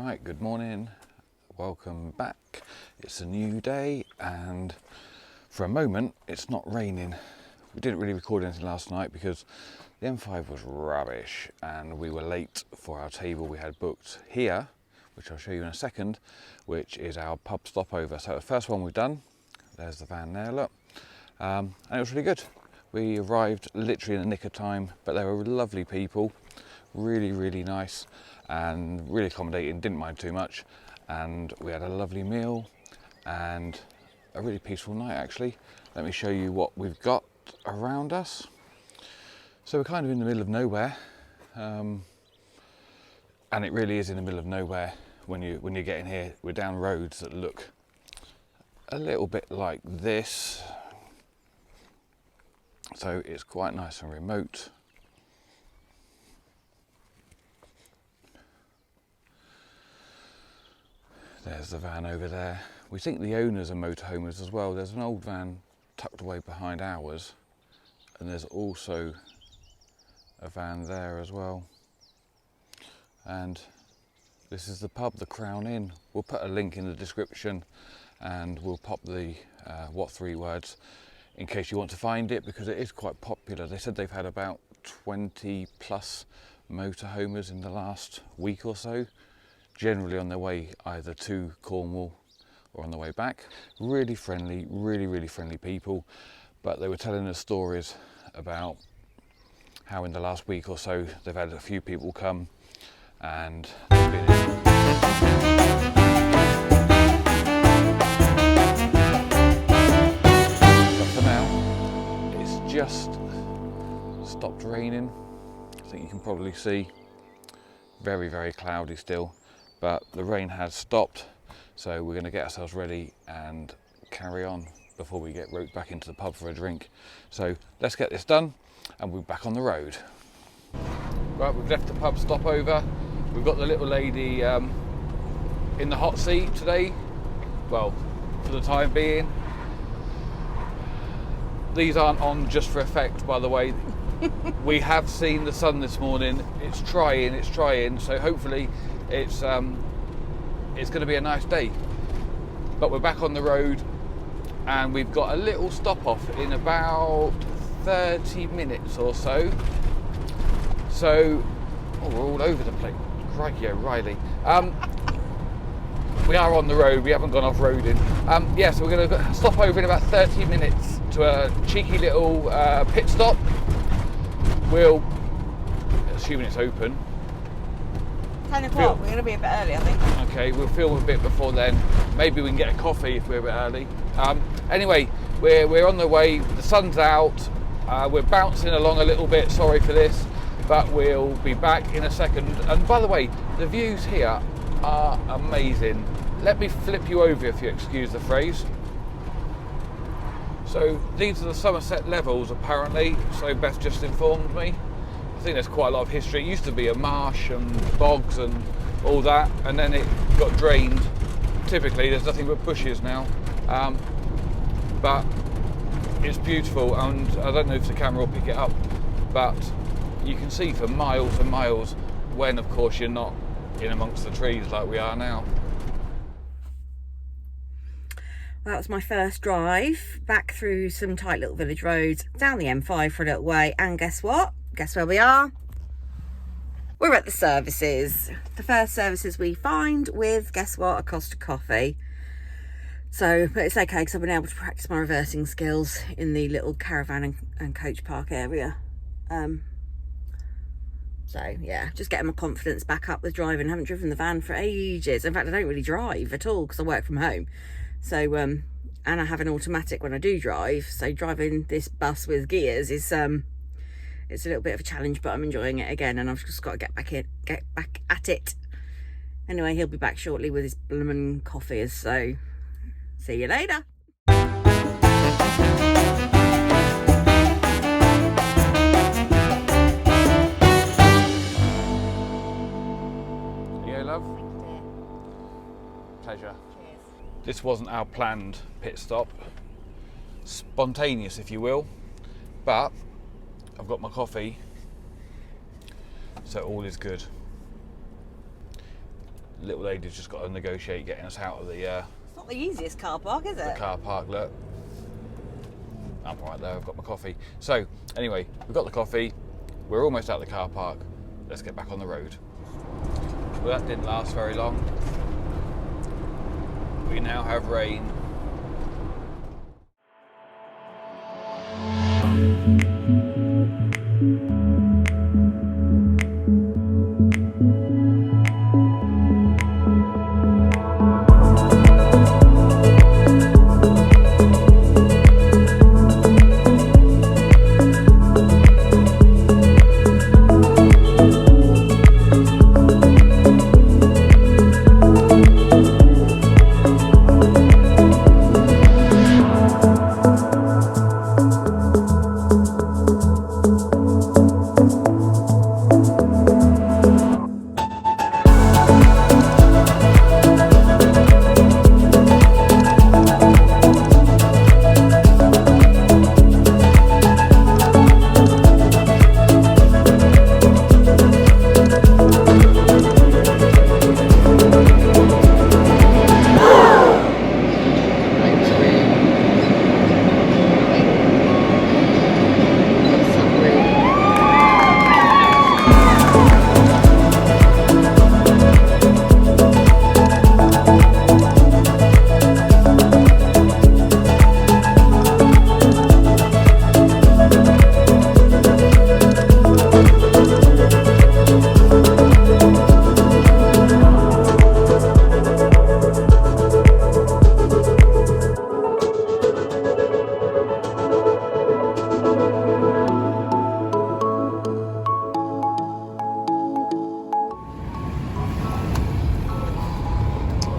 Right, good morning, welcome back. It's a new day and for a moment it's not raining. We didn't really record anything last night because the M5 was rubbish and we were late for our table we had booked here, which I'll show you in a second, which is our pub stopover. So the first one we've done, there's the van there, look, and it was really good. We arrived literally in the nick of time, but they were lovely people, really nice and really accommodating, didn't mind too much, and we had a lovely meal and a really peaceful night actually. Let me show you what we've got around us. So we're kind of in the middle of nowhere, and it really is in the middle of nowhere when you're getting here. We're down roads that look a little bit like this, so it's quite nice and remote. There's the van over there. We think the owners are motorhomers as well. There's an old van tucked away behind ours, and there's also a van there as well. And this is the pub, the Crown Inn. We'll put a link in the description and we'll pop the what 3 words in case you want to find it, because it is quite popular. They said they've had about 20 plus motorhomers in the last week or so, generally on their way either to Cornwall or on the way back. Really friendly, really friendly people, but they were telling us stories about how in the last week or so they've had a few people come and they've been in. But for now, it's just stopped raining. I think you can probably see very cloudy still, but the rain has stopped, so we're going to get ourselves ready and carry on before we get roped back into the pub for a drink. So let's get this done and we're back on the road. Right, we've left the pub stopover. We've got the little lady in the hot seat today, well, for the time being. These aren't on just for effect, by the way. We have seen the sun this morning. It's trying, so hopefully it's going to be a nice day. But we're back on the road and we've got a little stop off in about 30 minutes or so. So, oh, we're all over the place. Crikey O'Reilly. We are on the road, we haven't gone off-roading. Yeah, so we're going to stop over in about 30 minutes to a cheeky little pit stop. We'll, assuming it's open. 10 o'clock, we're going to be a bit early, I think. Okay, we'll film a bit before then. Maybe we can get a coffee if we're a bit early. Anyway, we're on the way, the sun's out, we're bouncing along a little bit, sorry for this, but we'll be back in a second. And by the way, the views here are amazing. Let me flip you over if you excuse the phrase. So these are the Somerset levels apparently, so Beth just informed me. I think there's quite a lot of history. It used to be a marsh and bogs and all that, and then it got drained. Typically there's nothing but bushes now, but it's beautiful, and I don't know if the camera will pick it up, but you can see for miles and miles when of course you're not in amongst the trees like we are now. That was my first drive back through some tight little village roads, down the M5 for a little way, and guess what? Guess where we are? We're at the services. The first services we find with, guess what? A Costa coffee. So, but it's okay because I've been able to practice my reversing skills in the little caravan and coach park area. So yeah, just getting my confidence back up with driving. I haven't driven the van for ages. In fact, I don't really drive at all because I work from home. So, and I have an automatic when I do drive. So driving this bus with gears is, it's a little bit of a challenge, but I'm enjoying it again, and I've just got to get back at it. Anyway, he'll be back shortly with his blooming coffee, so see you later. Pleasure. Cheers. This wasn't our planned pit stop, spontaneous if you will, but I've got my coffee, so all is good. little lady's just got to negotiate getting us out of the It's not the easiest car park, is it? car park. Look, I'm right there, I've got my coffee. So anyway, we've got the coffee, we're almost out of the car park, let's get back on the road. Well, that didn't last very long. We now have rain.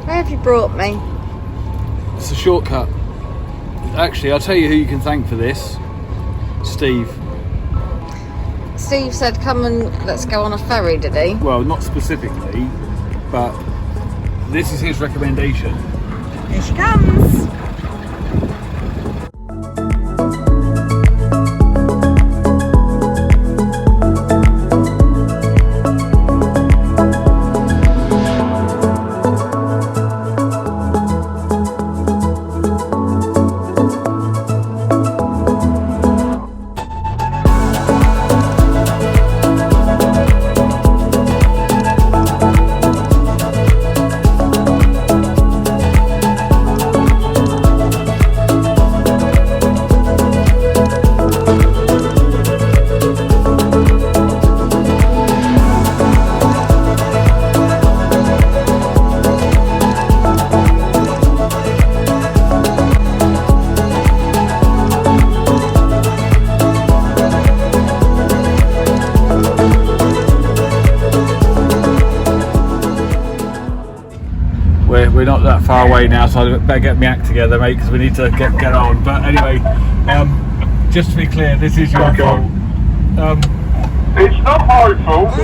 Where have you brought me? It's a shortcut. Actually, I'll tell you who you can thank for this. Steve. Steve said come and let's go on a ferry, did he? Well, not specifically, but this is his recommendation. Here she comes. We're not that far away now, so I better get my act together, mate, because we need to get on. But anyway, just to be clear, this is your fault. It's not my fault.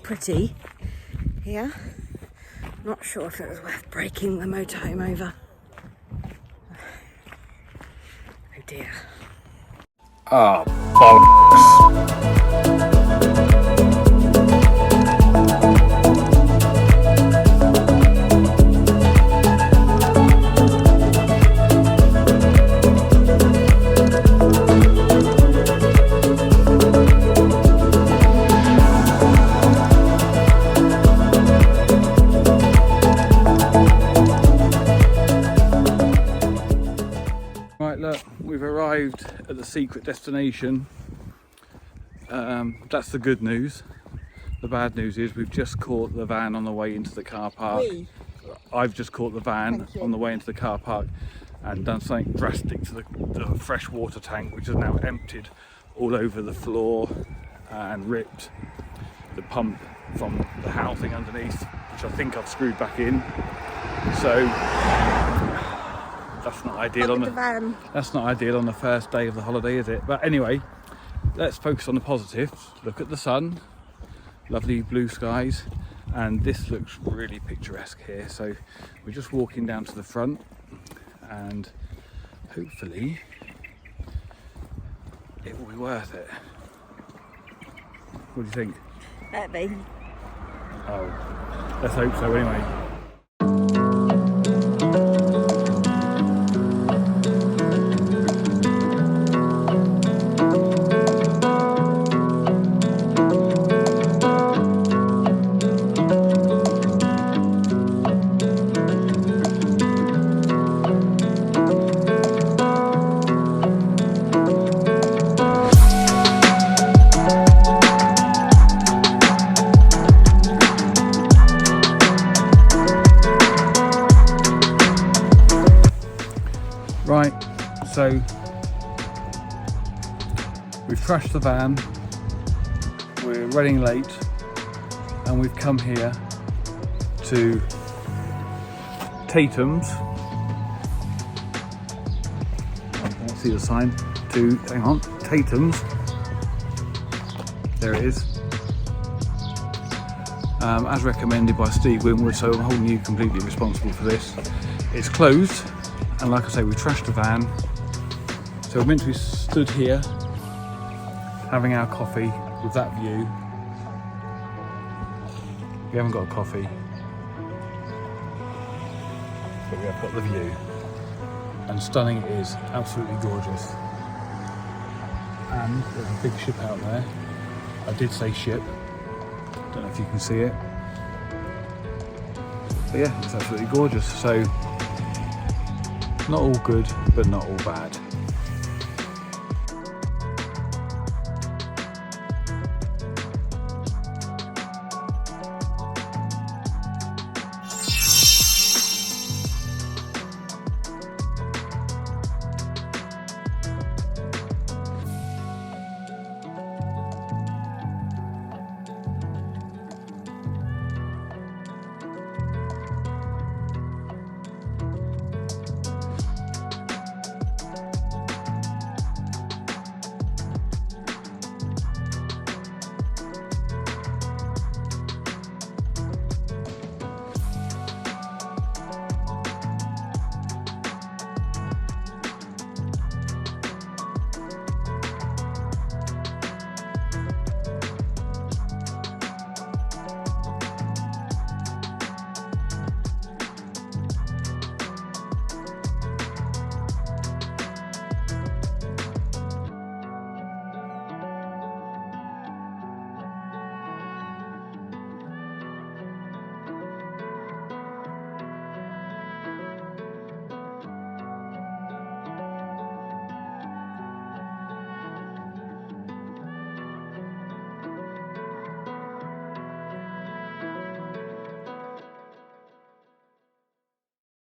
Pretty here. Not sure if it was worth breaking the motorhome over. Oh dear. Oh, bollocks. Right, look, we've arrived at the secret destination. that's the good news. The bad news is we've just caught the van on the way into the car park. I've just caught the van on the way into the car park and done something drastic to the fresh water tank, which is now emptied all over the floor and ripped the pump from the housing underneath, which I think I've screwed back in. So that's not ideal that's not ideal on the first day of the holiday, is it? But anyway, let's focus on the positives. Look at the sun, lovely blue skies, and this looks really picturesque here. So we're just walking down to the front, and hopefully it will be worth it. What do you think? Better be. Oh, let's hope so anyway. Right, so we've trashed the van, we're running late, and we've come here to Tatum's. I can't see the sign. Hang on, Tatum's. There it is. As recommended by Steve Winwood, so I'm holding you completely responsible for this. It's closed. And like I say, we trashed the van, so we're meant to be stood here having our coffee with that view. We haven't got a coffee, but we have got the view, and stunning it is, absolutely gorgeous. And there's a big ship out there. I did say ship, don't know if you can see it, but yeah, it's absolutely gorgeous. So not all good, but not all bad.